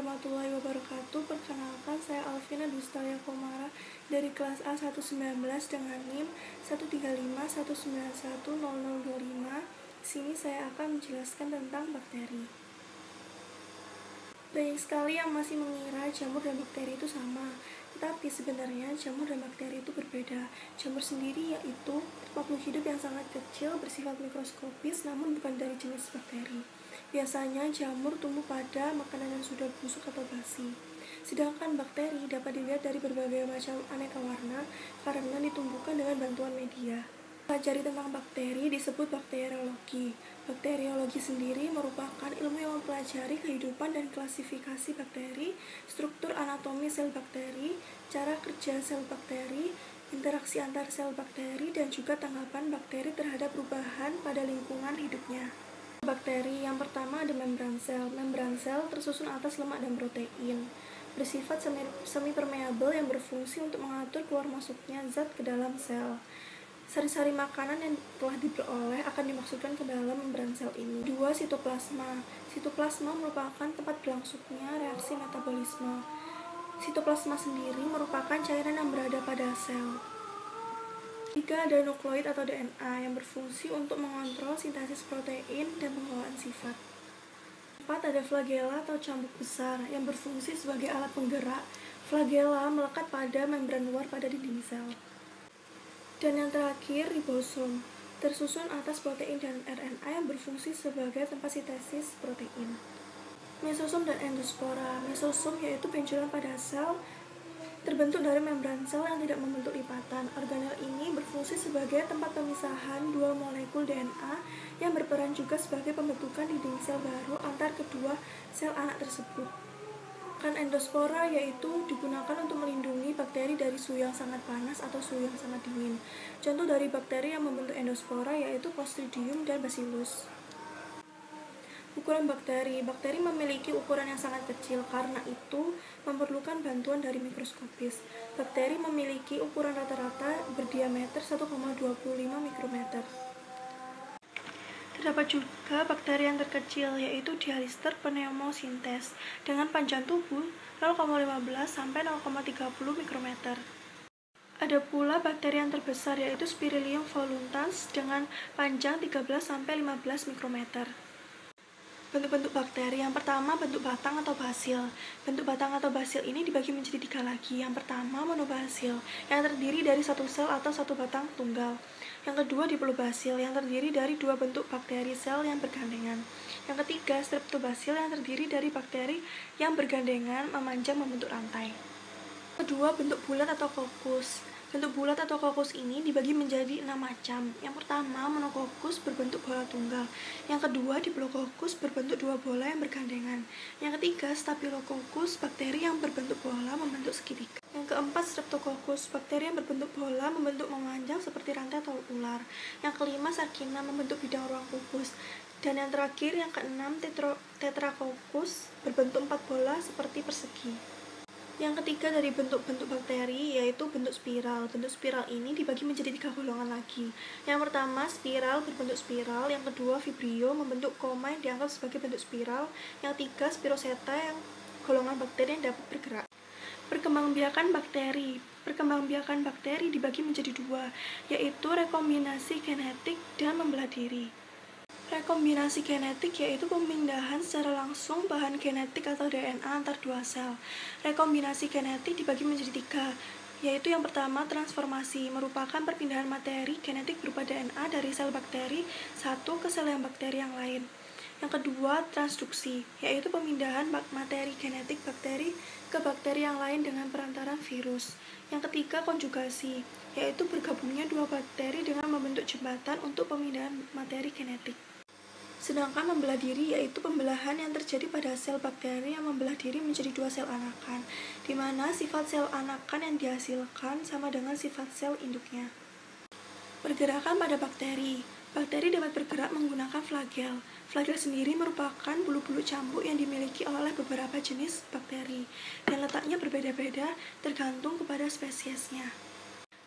warahmatullahi wabarakatuh. Perkenalkan, saya Alvina Dustalia Komara dari kelas A119 dengan NIM 13519100025. Sini saya akan menjelaskan tentang bakteri. Banyak sekali yang masih mengira jamur dan bakteri itu sama, tetapi sebenarnya jamur dan bakteri itu berbeda. Jamur sendiri yaitu makhluk hidup yang sangat kecil bersifat mikroskopis namun bukan dari jenis bakteri. Biasanya jamur tumbuh pada makanan yang sudah busuk atau basi. Sedangkan bakteri dapat dilihat dari berbagai macam aneka warna karena ditumbuhkan dengan bantuan media. Pelajari tentang bakteri disebut bakteriologi. Bakteriologi sendiri merupakan ilmu yang mempelajari kehidupan dan klasifikasi bakteri, struktur anatomi sel bakteri, cara kerja sel bakteri, interaksi antar sel bakteri, dan juga tanggapan bakteri terhadap perubahan pada lingkungan hidupnya. Bakteri yang pertama ada membran sel. Membran sel tersusun atas lemak dan protein. Bersifat semi-permeabel yang berfungsi untuk mengatur keluar masuknya zat ke dalam sel. Sari-sari makanan yang telah diperoleh akan dimasukkan ke dalam membran sel ini. 2. Sitoplasma. Sitoplasma merupakan tempat berlangsungnya reaksi metabolisme. Sitoplasma sendiri merupakan cairan yang berada pada sel. 3. Ada nukleoid atau DNA yang berfungsi untuk mengontrol sintesis protein dan pengelolaan sifat. 4. Ada flagella atau cambuk besar yang berfungsi sebagai alat penggerak. Flagella melekat pada membran luar pada dinding sel. Dan yang terakhir, ribosom, tersusun atas protein dan RNA yang berfungsi sebagai tempat sintesis protein. Mesosom dan endospora. Mesosom yaitu benjolan pada sel, terbentuk dari membran sel yang tidak membentuk lipatan. Organel ini berfungsi sebagai tempat pemisahan dua molekul DNA yang berperan juga sebagai pembentukan dinding sel baru antar kedua sel anak tersebut. Endospora yaitu digunakan untuk melindungi bakteri dari suhu yang sangat panas atau suhu yang sangat dingin. Contoh dari bakteri yang membentuk endospora yaitu Clostridium dan Bacillus. Ukuran bakteri. Bakteri memiliki ukuran yang sangat kecil, karena itu memerlukan bantuan dari mikroskopis. Bakteri memiliki ukuran rata-rata berdiameter 1,25 mikrometer. Terdapat juga bakteri yang terkecil, yaitu Dialister pneumosintes, dengan panjang tubuh 0,15 sampai 0,30 mikrometer. Ada pula bakteri yang terbesar, yaitu Spirillum voluntans, dengan panjang 13 sampai 15 mikrometer. Bentuk-bentuk bakteri. Yang pertama, bentuk batang atau basil. Bentuk batang atau basil ini dibagi menjadi 3 lagi. Yang pertama, monobasil, yang terdiri dari satu sel atau satu batang tunggal. Yang kedua, diplobasil, yang terdiri dari 2 bentuk bakteri sel yang bergandengan. Yang ketiga, streptobasil, yang terdiri dari bakteri yang bergandengan memanjang membentuk rantai. Kedua, bentuk bulat atau kokus. Bentuk bulat atau kokus ini dibagi menjadi 6 macam. Yang pertama, monokokus berbentuk bola tunggal. Yang kedua, diplokokus berbentuk 2 bola yang bergandengan. Yang ketiga, staphylococcus, bakteri yang berbentuk bola membentuk segitiga. Yang keempat, streptococcus, bakteri yang berbentuk bola membentuk memanjang seperti rantai atau ular. Yang kelima, sarkina, membentuk bidang ruang kubus. Dan yang terakhir, yang keenam, tetracoccus, berbentuk 4 bola seperti persegi. Yang ketiga dari bentuk-bentuk bakteri yaitu bentuk spiral. Bentuk spiral ini dibagi menjadi 3 golongan lagi. Yang pertama, spiral berbentuk spiral. Yang kedua, vibrio membentuk koma yang dianggap sebagai bentuk spiral. Yang ketiga, spiroseta yang golongan bakteri yang dapat bergerak. Perkembangbiakan bakteri. Perkembangbiakan bakteri dibagi menjadi 2, yaitu rekombinasi genetik dan membelah diri. Rekombinasi genetik yaitu pemindahan secara langsung bahan genetik atau DNA antar 2 sel. Rekombinasi genetik dibagi menjadi 3, yaitu yang pertama, transformasi, merupakan perpindahan materi genetik berupa DNA dari sel bakteri satu ke sel yang bakteri yang lain. Yang kedua, transduksi, yaitu pemindahan materi genetik bakteri ke bakteri yang lain dengan perantaran virus. Yang ketiga, konjugasi, yaitu bergabungnya 2 bakteri dengan membentuk jembatan untuk pemindahan materi genetik. Sedangkan membelah diri yaitu pembelahan yang terjadi pada sel bakteri yang membelah diri menjadi 2 sel anakan, di mana sifat sel anakan yang dihasilkan sama dengan sifat sel induknya. Pergerakan pada bakteri. Bakteri dapat bergerak menggunakan flagel. Flagel sendiri merupakan bulu-bulu cambuk yang dimiliki oleh beberapa jenis bakteri, dan letaknya berbeda-beda tergantung kepada spesiesnya.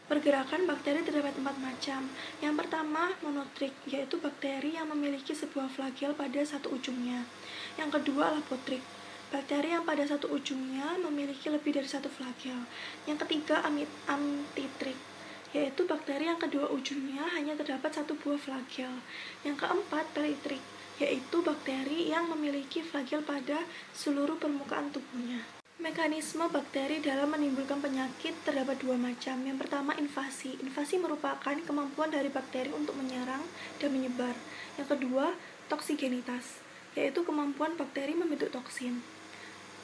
Pergerakan bakteri terdapat 4 macam. Yang pertama, monotrik, yaitu bakteri yang memiliki sebuah flagel pada satu ujungnya. Yang kedua, alapotrik. bakteri yang pada satu ujungnya memiliki lebih dari satu flagel. Yang ketiga, amfitrik, yaitu bakteri yang kedua ujungnya hanya terdapat satu buah flagel. Yang keempat, pelitrik, yaitu bakteri yang memiliki flagel pada seluruh permukaan tubuhnya. Mekanisme bakteri dalam menimbulkan penyakit terdapat dua macam. Yang pertama, invasi. Invasi merupakan kemampuan dari bakteri untuk menyerang dan menyebar. Yang kedua, toksigenitas, yaitu kemampuan bakteri membentuk toksin.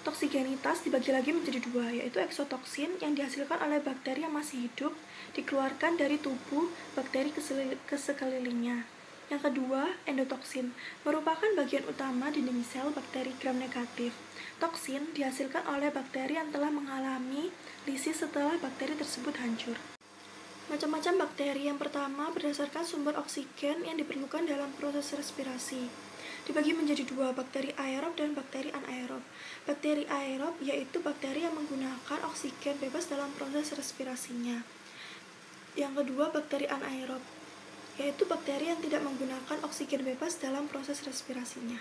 Toksigenitas dibagi lagi menjadi dua, yaitu eksotoksin yang dihasilkan oleh bakteri yang masih hidup, dikeluarkan dari tubuh bakteri ke sekelilingnya. Yang kedua, endotoksin, merupakan bagian utama dinding sel bakteri gram negatif. Toksin dihasilkan oleh bakteri yang telah mengalami lisis setelah bakteri tersebut hancur. Macam-macam bakteri. Yang pertama, berdasarkan sumber oksigen yang diperlukan dalam proses respirasi. Dibagi menjadi dua, bakteri aerob dan bakteri anaerob. Bakteri aerob yaitu bakteri yang menggunakan oksigen bebas dalam proses respirasinya. Yang kedua, bakteri anaerob, yaitu bakteri yang tidak menggunakan oksigen bebas dalam proses respirasinya.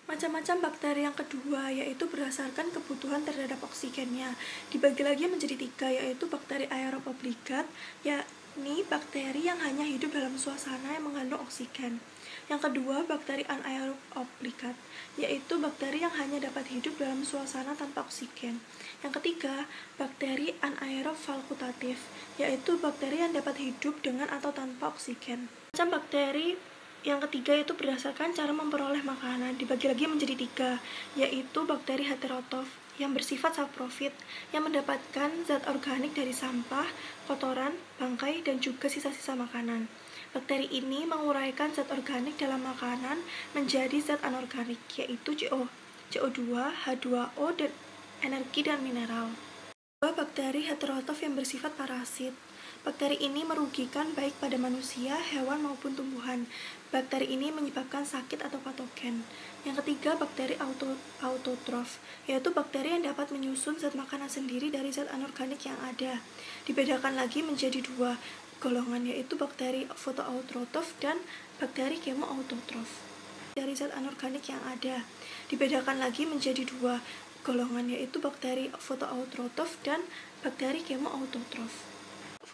Macam-macam bakteri yang kedua yaitu berdasarkan kebutuhan terhadap oksigennya. Dibagi lagi menjadi tiga, yaitu bakteri aerob obligat, yakni bakteri yang hanya hidup dalam suasana yang mengandung oksigen. Yang kedua, bakteri anaerob obligat, yaitu bakteri yang hanya dapat hidup dalam suasana tanpa oksigen. Yang ketiga, bakteri anaerob fakultatif, yaitu bakteri yang dapat hidup dengan atau tanpa oksigen. Macam bakteri yang ketiga itu berdasarkan cara memperoleh makanan. Dibagi lagi menjadi tiga, yaitu bakteri heterotrof yang bersifat saprofit, yang mendapatkan zat organik dari sampah, kotoran, bangkai, dan juga sisa-sisa makanan. Bakteri ini menguraikan zat organik dalam makanan menjadi zat anorganik, yaitu CO2, H2O, dan energi dan mineral. Bakteri heterotrof yang bersifat parasit. Bakteri ini merugikan baik pada manusia, hewan maupun tumbuhan. Bakteri ini menyebabkan sakit atau patogen. Yang ketiga, bakteri autotrof, yaitu bakteri yang dapat menyusun zat makanan sendiri dari zat anorganik yang ada. Dibedakan lagi menjadi dua golongan, yaitu bakteri fotoautotrof dan bakteri kemoautotrof. Dari zat anorganik yang ada. Dibedakan lagi menjadi dua golongan, yaitu bakteri fotoautotrof dan bakteri kemoautotrof.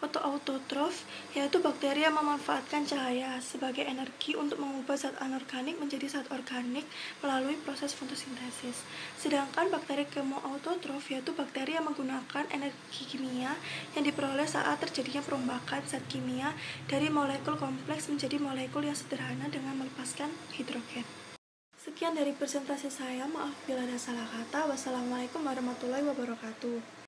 Fotoautotrof yaitu bakteri yang memanfaatkan cahaya sebagai energi untuk mengubah zat anorganik menjadi zat organik melalui proses fotosintesis. Sedangkan bakteri kemoautotrof yaitu bakteri yang menggunakan energi kimia yang diperoleh saat terjadinya perombakan zat kimia dari molekul kompleks menjadi molekul yang sederhana dengan melepaskan hidrogen. Sekian dari presentasi saya, maaf bila ada salah kata. Wassalamualaikum warahmatullahi wabarakatuh.